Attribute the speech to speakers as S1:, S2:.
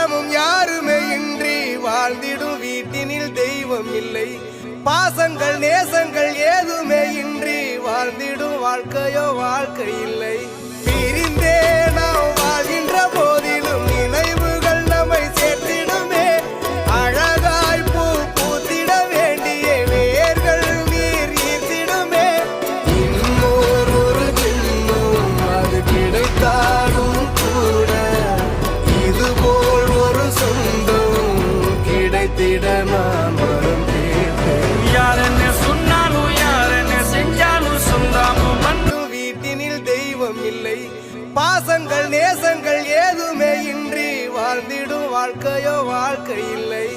S1: சொந்தமும் யாருமே இன்றி வாழ்ந்திடும் வீட்டினில் தெய்வம் இல்லை. பாசங்கள் நேசங்கள் ஏதுமே இன்றி வாழ்ந்திடும் வாழ்க்கையோ வாழ்க்கை இல்லை. பிரிந்தே நாம் வாழ்கின்ற போதிலும் நினைவுகள் நம்மை சேர்த்திடுமே. அழகாய் பூ பூத்திட வேண்டிய வேர்கள் நீர் ஈர்த்திடுமே. இன்னொரு ஜென்மம் அது கிடைத்தாலும் கூட இதுபோல் ஒரு சொந்தம் கிடைத்திட நான் வரும்.
S2: யார் என்ன சொன்னாலும் யார் என்ன செஞ்சாலும் சொந்தமும் மண்ணும்
S1: வீட்டினில் தெய்வம் இல்லை. பாசங்கள் நேசங்கள் ஏதுமே இன்றி வாழ்ந்திடும் வாழ்க்கையோ வாழ்க்கை இல்லை.